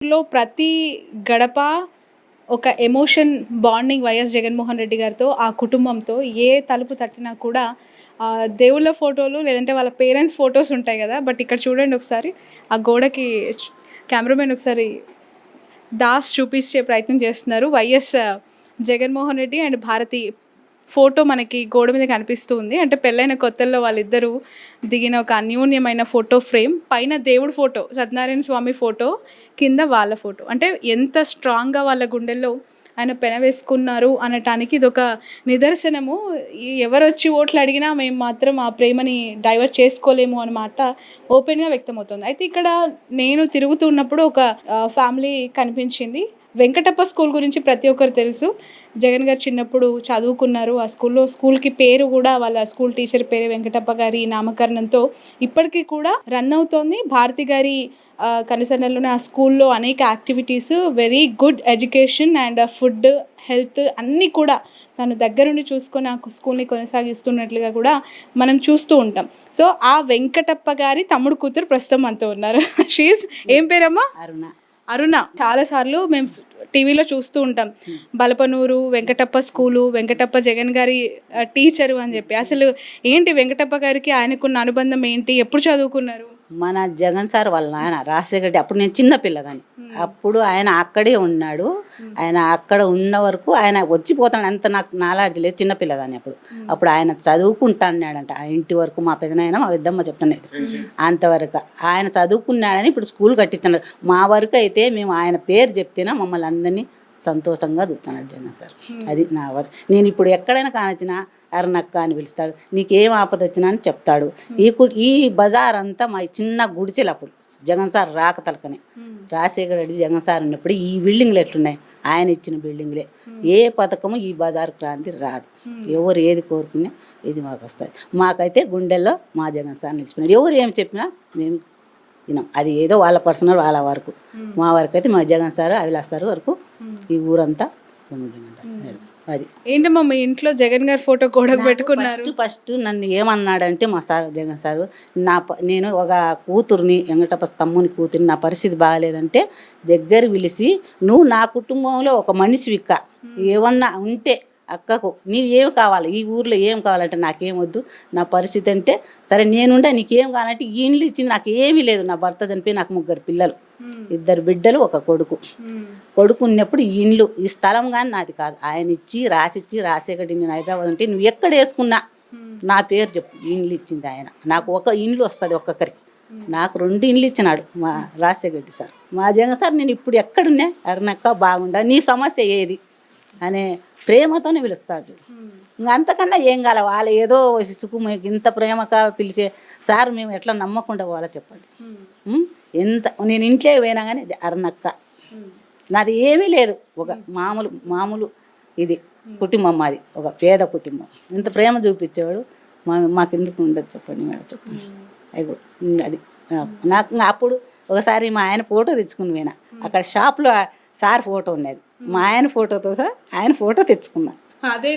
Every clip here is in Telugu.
లో ప్రతి గడప ఒక emotion bonding YS Jaganmohan Reddy గారితో, ఆ కుటుంబంతో ఏ తలుపు తట్టినా కూడా దేవుళ్ళ ఫోటోలు లేదంటే వాళ్ళ పేరెంట్స్ ఫోటోస్ ఉంటాయి కదా! బట్ ఇక్కడ చూడండి ఒకసారి ఆ గోడకి కెమెరామెన్ ఒకసారి దాస్ చూపించే ప్రయత్నం చేస్తున్నారు. YS Jaganmohan Reddy and Bharathi photo మనకి గోడ మీద కనిపిస్తూ ఉంది. అంటే పెళ్ళైన కొత్తల్లో వాళ్ళిద్దరూ దిగిన ఒక అన్యోన్యమైన ఫోటో ఫ్రేమ్. పైన దేవుడి ఫోటో, సత్యనారాయణ స్వామి ఫోటో, కింద వాళ్ళ ఫోటో. అంటే ఎంత స్ట్రాంగ్‌గా వాళ్ళ గుండెల్లో ఆయన పెనవేసుకున్నారు అనటానికి ఇదొక నిదర్శనము. ఎవరొచ్చి ఓట్లు అడిగినా మేము మాత్రం ఆ ప్రేమని డైవర్ట్ చేసుకోలేము అన్న మాట ఓపెన్‌గా వ్యక్తమవుతుంది. అయితే ఇక్కడ నేను తిరుగుతున్నప్పుడు ఒక ఫ్యామిలీ కనిపించింది. వెంకటప్ప స్కూల్ గురించి ప్రతి ఒక్కరు తెలుసు. జగన్ గారు చిన్నప్పుడు చదువుకున్నారు ఆ స్కూల్‌లో. స్కూల్‌కి పేరు కూడా వాళ్ళ స్కూల్ టీచర్ పేరే వెంకటప్ప గారి నామకరణంతో ఇప్పటికీ కూడా రన్ అవుతోంది. భారతి గారి కనుసన్నల్లోనే ఆ స్కూల్‌లో అనేక activities, very good education and food, health అన్నీ కూడా తను దగ్గరుండి చూసుకొని ఆ స్కూల్‌ని కొనసాగిస్తున్నట్లుగా కూడా మనం చూస్తూ ఉంటాం. సో, ఆ వెంకటప్ప గారి తమ్ముడు కూతురు ప్రస్తుతం మనతో ఉన్నారు. షీ ఈజ్ ఏం పేరమ్మా? అరుణ. చాలా సార్లు మేము టీవీలో చూస్తూ ఉంటాం. బలపనూరు వెంకటప్ప స్కూలు, వెంకటప్ప జగన్ గారి టీచరు అని చెప్పి. అసలు ఏంటి వెంకటప్ప గారికి ఆయనకున్న అనుబంధం ఏంటి? ఎప్పుడు చదువుకున్నారు? మన జగన్ సార్ వాళ్ళ నాయన రాజశేఖర రెడ్డి, అప్పుడు నేను చిన్న పిల్లదాన్ని. అప్పుడు ఆయన అక్కడే ఉన్నాడు. ఆయన అక్కడ ఉన్న వరకు ఆయన వచ్చిపోతాడు, అంత నాకు నాలెడ్జ్ లేదు, చిన్న పిల్లదాన్ని అప్పుడు ఆయన చదువుకుంటాన్నాడంట ఆ ఇంటి వరకు. మా పెదనాయన మా పెద్దమ్మ చెప్తున్నాడు అంతవరకు ఆయన చదువుకున్నాడని ఇప్పుడు స్కూల్ కట్టిస్తున్నారు. మా వరకు అయితే మేము ఆయన పేరు చెప్తేనే మమ్మల్ని అందరినీ సంతోషంగా చూస్తున్నాడు జగన్ సార్. అది నా వరకు. నేను ఇప్పుడు ఎక్కడైనా కానొచ్చినా అరుణక్క అని పిలుస్తాడు, నీకేం ఆపద వచ్చినా అని చెప్తాడు. ఈ బజార్ అంతా మా చిన్న గుడిచెలు అప్పుడు జగన్ సార్ రాక తలకనే. రాజశేఖర రెడ్డి జగన్ సార్ ఉన్నప్పుడు ఈ బిల్డింగ్లు ఎట్లున్నాయి, ఆయన ఇచ్చిన బిల్డింగ్లే. ఏ పథకము ఈ బజార్ క్రాంతి రాదు. ఎవరు ఏది కోరుకున్నా ఇది మాకు వస్తుంది. మాకైతే గుండెల్లో మా జగన్ సార్ నిలిచిపోయినాడు. ఎవరు ఏమి చెప్పినా మేము విన్నాం. అది ఏదో వాళ్ళ పర్సనల్ వాళ్ళ వరకు. మా వరకు అయితే మా జగన్ సార్ అవిలాస్ సార్ వరకు ఈ ఊరంతా అది. ఏంటమ్మా మీ ఇంట్లో జగన్ గారి ఫోటో గోడకు పెట్టుకున్నారు? ఫస్ట్ నన్ను ఏమన్నాడంటే మా సార్ జగన్ సారు, నేను ఒక కూతుర్ని, వెంకటప్ప తమ్ముని కూతుర్ని, నా పరిస్థితి బాగాలేదంటే దగ్గర పిలిచి, నువ్వు నా కుటుంబంలో ఒక మనిషివిక్క, ఏమన్నా ఉంటే అక్కకు నీవు ఏమి కావాలి, ఈ ఊర్లో ఏం కావాలంటే నాకేం వద్దు, నా పరిస్థితి అంటే సరే నేనుంటే నీకేం కావాలంటే ఈ ఇండ్లు ఇచ్చింది నాకు ఏమీ లేదు. నా భర్త చనిపోయి నాకు 3 పిల్లలు, 2 బిడ్డలు, 1 కొడుకు. కొడుకు ఉన్నప్పుడు ఈ ఇండ్లు, ఈ స్థలం కానీ నాది కాదు, ఆయన ఇచ్చి రాసిచ్చి రాజశేఖర నేను హైదరాబాద్ ఉంటే నువ్వు ఎక్కడ వేసుకున్నా నా పేరు చెప్పు, ఇండ్లు ఇచ్చింది ఆయన. నాకు 1 ఇండ్లు వస్తుంది ఒక్కొక్కరికి, నాకు 2 ఇండ్లు ఇచ్చినాడు మా రాజశేఖర రెడ్డి సార్. మా జగన్ సార్ నేను ఇప్పుడు ఎక్కడున్నా అరుణక్క బాగుండా, నీ సమస్య ఏది అనే ప్రేమతోనే పిలుస్తాడు. ఇంకా అంతకన్నా ఏం కావాలి, వాళ్ళు ఏదో సుఖము ఇంత ప్రేమగా పిలిచే సార్ మేము ఎట్లా నమ్మకుండా పోవాలో చెప్పండి. ఎంత నేను ఇంట్లో పోయినా కానీ అరుణక్క, నాది ఏమీ లేదు, ఒక మామూలు ఇది కుటుంబం, మాది ఒక పేద కుటుంబం. ఇంత ప్రేమ చూపించేవాడు మాకు ఎందుకు ఉండదు చెప్పండి మేడం, చెప్పండి. అది నాకు అప్పుడు ఒకసారి మా ఆయన ఫోటో తెచ్చుకుని పోయినా, అక్కడ షాప్లో సార్ ఫోటో ఉన్నది, మా ఆయన ఫోటోతో సార్ ఆయన ఫోటో తెచ్చుకున్నా. అదే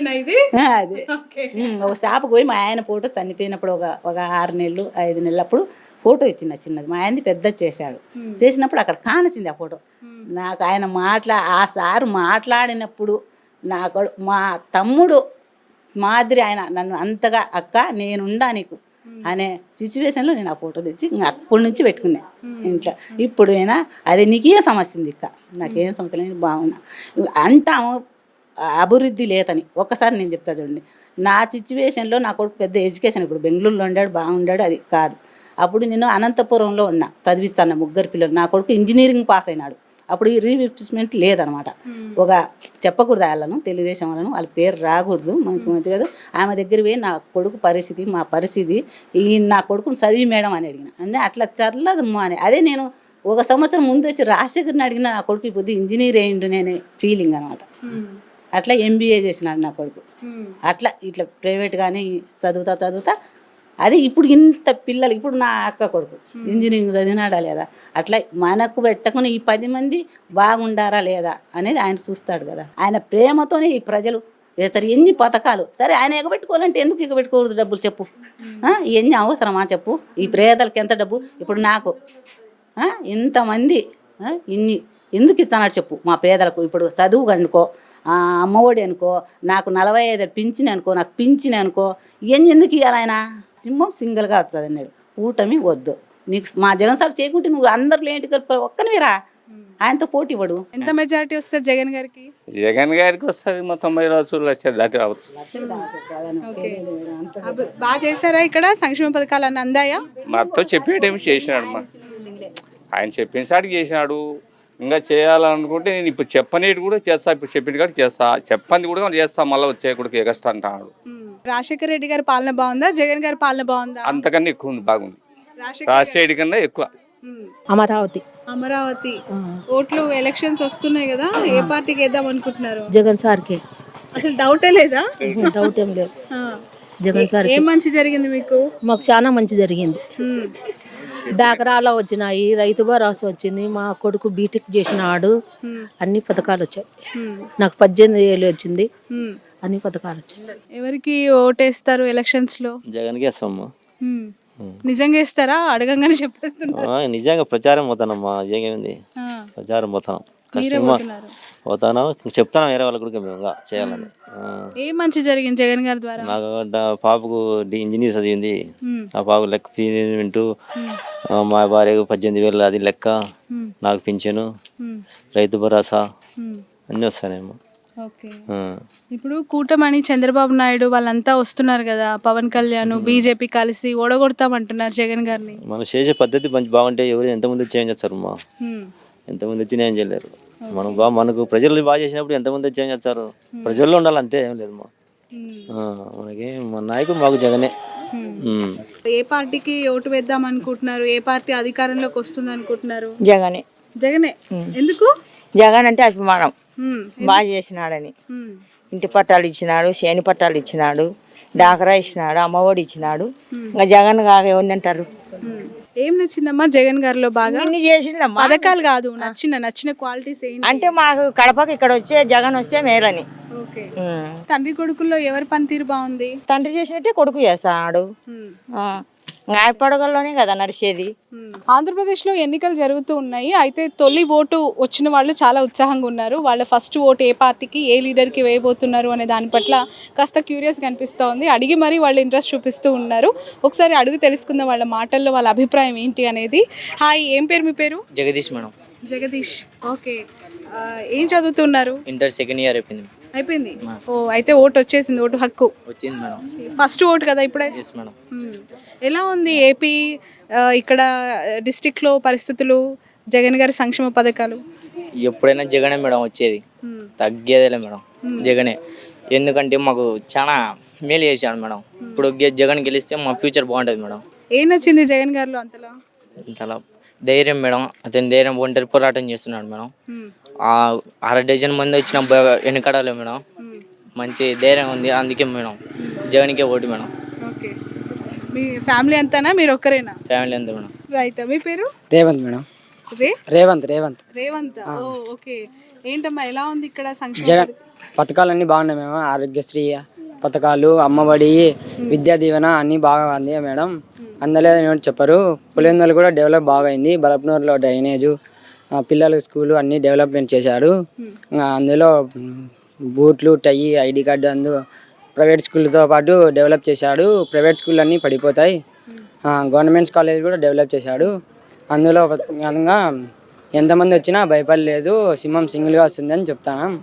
ఒక షాప్కి పోయి మా ఆయన ఫోటో చనిపోయినప్పుడు ఒక 6 నెలలు 5 నెలలు అప్పుడు ఫోటో ఇచ్చిన చిన్నది, మా ఆయనది పెద్ద చేశాడు. చేసినప్పుడు అక్కడ కానొచ్చింది ఆ ఫోటో. నాకు ఆయన ఆ సారు మాట్లాడినప్పుడు నాకు మా తమ్ముడు మాదిరి ఆయన నన్ను అంతగా, అక్క నేనుండా నీకు అనే సిచ్యువేషన్లో నేను ఆ ఫోటో తెచ్చి అప్పటి నుంచి పెట్టుకున్నా ఇంట్లో. ఇప్పుడైనా అది నీకే సమస్య ఉంది ఇక్క, నాకేం సమస్య లేదు, బాగున్నా అంటాము. అభివృద్ధి లేదని ఒక్కసారి నేను చెప్తా చూడండి, నా సిచ్యువేషన్లో నా కొడుకు పెద్ద ఎడ్యుకేషన్, ఇప్పుడు బెంగళూరులో ఉండాడు బాగుండాడు, అది కాదు. అప్పుడు నేను అనంతపురంలో ఉన్నా చదివిస్తాను 3 పిల్లలు. నా కొడుకు ఇంజనీరింగ్ పాస్ అయినాడు. అప్పుడు ఈ రీఇన్వెస్ట్మెంట్ లేదనమాట. ఒక చెప్పకూడదు వాళ్ళను, తెలుగుదేశం వాళ్ళను, వాళ్ళ పేరు రాకూడదు మనకు మంచి కదా. ఆమె దగ్గర పోయి నా కొడుకు పరిస్థితి, మా పరిస్థితి, నా కొడుకుని చదివి మేడం అని అడిగిన, అంటే అట్లా చల్లదమ్మా అని. అదే నేను 1 సంవత్సరం ముందు వచ్చి రాజశేఖర్ని అడిగిన, నా కొడుకు ఇప్పుడు ఇంజనీర్ అయ్యిండు నేనే ఫీలింగ్ అనమాట. అట్లా MBA చేసినాడు నా కొడుకు. అట్లా ఇట్లా ప్రైవేట్ కానీ చదువుతా అది. ఇప్పుడు ఇంత పిల్లలు, ఇప్పుడు నా అక్క కొడుకు ఇంజనీరింగ్ చదివినాడా లేదా, అట్లా మనకు పెట్టకుని ఈ 10 మంది బాగుండారా లేదా అనేది ఆయన చూస్తాడు కదా. ఆయన ప్రేమతోనే ఈ ప్రజలు వేస్తారు. ఎన్ని పథకాలు సరే ఆయన ఎగబెట్టుకోవాలంటే ఎందుకు ఎగబెట్టుకోకూడదు డబ్బులు చెప్పు, ఇవన్నీ అవసరమా చెప్పు. ఈ పేదలకు ఎంత డబ్బు, ఇప్పుడు నాకు ఇంతమంది ఇన్ని ఎందుకు ఇస్తానని చెప్పు మా పేదలకు. ఇప్పుడు చదువు అనుకో, అమ్మఒడి అనుకో, నాకు 45 పింఛన్ అనుకో, నాకు పింఛన్ అనుకో, ఇవన్నీ ఎందుకు ఇవ్వాలి ఆయన? సింహం సింగిల్గా వస్తుంది అన్నాడు. కూటమి వద్దు నీకు, మా జగన్ సార్ చేయకుంటే నువ్వు అందరిలో ఏంటి ఒక్కనివిరా, ఆయనతో పోటీ ఇవ్వడు. ఎంత మెజారిటీ వస్తుంది జగన్ గారికి? జగన్ గారికి వస్తుంది 90 రోజులు లక్షలు దాటి రావచ్చు. బాగా చేశారా ఇక్కడ? సంక్షేమ పథకాలు అన్నీ అందాయా? మాతో చెప్పేటేమి చేసినాడు మా ఆయన చెప్పిన సాటికి చేసినాడు. ఇంకా చేయాలనుకుంటే నేను ఇప్పుడు చెప్పనేది కూడా చేస్తా, ఇప్పుడు చెప్పిన కాడికి చేస్తా, చెప్పంది కూడా చేస్తా, మళ్ళీ వచ్చేకుడికి ఎగస్ట్రా అంటాడు. రాజశేఖర రెడ్డి గారి పాలన బాగుందా, జగన్ గారి పాలన బాగుందా? అంతకన్నా ఎక్కువ ఉంది, బాగుంది. రాజశేఖర్ కన్నా ఎక్కువ. అమరావతి. అమరావతి ఓట్లు ఎలక్షన్స్ వస్తున్నాయి కదా, ఏ పార్టీకి వేద్దాం అనుకుంటున్నారు? జగన్ సార్కి. అసలు డౌటే లేదా? డౌట్ ఏం లేదు. జగన్ సార్ ఏం మంచి జరిగింది మీకు? మాకు చాలా మంచి జరిగింది. డాకరాలో వచ్చినాయి, రైతు భరోసా వచ్చింది, మా కొడుకు బీటెక్ చేసినాడు, అన్ని పథకాలు వచ్చాయి. నాకు 18 ఏళ్ళు వచ్చింది, అన్ని పథకాలు వచ్చాయి. ఎవరికి ఓటేస్తారు ఎలక్షన్స్ లో? జగన్కి వేస్తాము. నిజంగా వేస్తారా? అడగంగానే చెప్పేస్తున్నారు. నిజంగా ప్రచారం పోతానమ్మా, నిజంగా ప్రచారం పోతాం, పోతాను చెప్తాను వేరే వాళ్ళకి కూడా మేము చేయాలని. ఏం మంచి జరిగింది జగన్ గారి ద్వారా? నాకు పాపకు ఇంజనీర్ చదివింది, ఆ పాపకు లెక్క వింటూ మా భార్యకు 18,000 అది లెక్క, నాకు పింఛను, రైతు భరోసా అన్నీ వస్తానేమో. ఇప్పుడు కూటమని చంద్రబాబు నాయుడు వాళ్ళంతా వస్తున్నారు కదా, పవన్ కళ్యాణ్ బీజేపీ కలిసి ఓడగొడతామంటున్నారు జగన్ గారిని. మనం చేసే పద్ధతి మంచి బాగుంటే ఎవరు ఎంతమంది చేంజ్ చేస్తారు అమ్మా, ఎంతమంది వచ్చి ఏం చేయలేరు. మనకు ప్రజలు బాగా చేసినప్పుడు ఎంతమంది వచ్చి ఏం చేస్తారు, ప్రజల్లో ఉండాలి అంతే, ఏం లేదు మా మనకి మా నాయకుడు మాకు జగనే. ఏ పార్టీకి ఓటు వేద్దాం అనుకుంటున్నారు? ఏ పార్టీ అధికారంలోకి వస్తుంది అనుకుంటున్నారు? జగనే. జగనే. ఎందుకు? జగన్ అంటే అభిమానం, బాగా చేసినాడని. ఇంటి పట్టాలు ఇచ్చినాడు, చేని పట్టాలు ఇచ్చినాడు, డాకరా ఇచ్చినాడు, అమ్మఒడి ఇచ్చినాడు. ఇంకా జగన్ కాగా ఎవరిని అంటారు? ఏం నచ్చిందమ్మా జగన్ గారిలో బాగా? ఇన్ని చేసిందమ్మా. పథకాలు కాదు, నచ్చిన క్వాలిటీస్ ఏంటి? అంటే మాకు కడపకి ఇక్కడ వచ్చే జగన్ వస్తే మేలని. తండ్రి కొడుకుల్లో ఎవరి పనితీరు బాగుంది? తండ్రి చేసినట్టే కొడుకు చేస్తాడు. పడగల్లోనే కదా నడిచేది. ఆంధ్రప్రదేశ్లో ఎన్నికలు జరుగుతూ ఉన్నాయి. అయితే తొలి ఓటు వచ్చిన వాళ్ళు చాలా ఉత్సాహంగా ఉన్నారు. వాళ్ళ ఫస్ట్ ఓటు ఏ పార్టీకి, ఏ లీడర్కి వేయబోతున్నారు అనే దాని పట్ల కాస్త క్యూరియస్గా అనిపిస్తూ ఉంది. అడిగి మరీ వాళ్ళు ఇంట్రెస్ట్ చూపిస్తూ ఉన్నారు. ఒకసారి అడుగు తెలుసుకుందాం వాళ్ళ మాటల్లో వాళ్ళ అభిప్రాయం ఏంటి అనేది. హాయ్, ఏం పేరు మీ పేరు? జగదీష్ మేడం. జగదీష్, ఓకే. ఏం చదువుతున్నారు? ఇంటర్ సెకండ్ ఇయర్ అయిపోయింది. అయిపోయింది. ఓ, అయితే ఓటు వచ్చేసింది, ఓటు హక్కు వచ్చింది మేడం. ఫస్ట్ ఓటు కదా ఇప్పుడే? మేడం. ఎలా ఉంది ఏపీ ఇక్కడ డిస్ట్రిక్ట్లో పరిస్థితులు, జగన్ గారి సంక్షేమ పథకాలు? ఎప్పుడైనా జగనే మేడం వచ్చేది, తగ్గేదేలే మేడం జగనే. ఎందుకంటే మాకు చాలా మేలు చేశాడు మేడం. ఇప్పుడు జగన్ గెలిస్తే మా ఫ్యూచర్ బాగుంటుంది మేడం. ఏం నచ్చింది జగన్ గారిలో అంతలా? చాలా ధైర్యం మేడం, అతని ధైర్యం ఒంటరి పోరాటం చేస్తున్నాడు మేడం. 6 డజన్ మంది వచ్చిన వెనకడాలి మేడం, మంచి ధైర్యం ఉంది. అందుకే మేడం జగన్కే ఓటు మేడం. ఓకే. మీ ఫ్యామిలీ అంతానా, మీరు ఒక్కరేనా? ఫ్యామిలీ అంతా మేడం. రైట్. మీ పేరు? రేవంత్ మేడం. రేవంత్. రేవంత్. ఓ, ఓకే. ఏంటమ్మా ఎలా ఉంది ఇక్కడ సంక్షేమ జగన్ పథకాలన్నీ బాగున్నాయి మేడం. ఆరోగ్యశ్రీ పథకాలు, అమ్మఒడి, విద్యా దీవెన అన్నీ బాగా ఉంది మేడం. అందలేదని చెప్పారు. పులివెందులు కూడా డెవలప్ బాగా అయింది. బలపనూరులో డ్రైనేజు, పిల్లల స్కూలు అన్నీ డెవలప్మెంట్ చేశాడు. అందులో బూట్లు, టై, ఐడి కార్డు ప్రైవేట్ స్కూల్తో పాటు డెవలప్ చేశాడు. ప్రైవేట్ స్కూల్ అన్నీ పడిపోతాయి. గవర్నమెంట్ కాలేజ్ కూడా డెవలప్ చేశాడు. అందులో ఎంతమంది వచ్చినా భయపడలేదు, సింహం సింగిల్గా వస్తుందని చెప్తాను.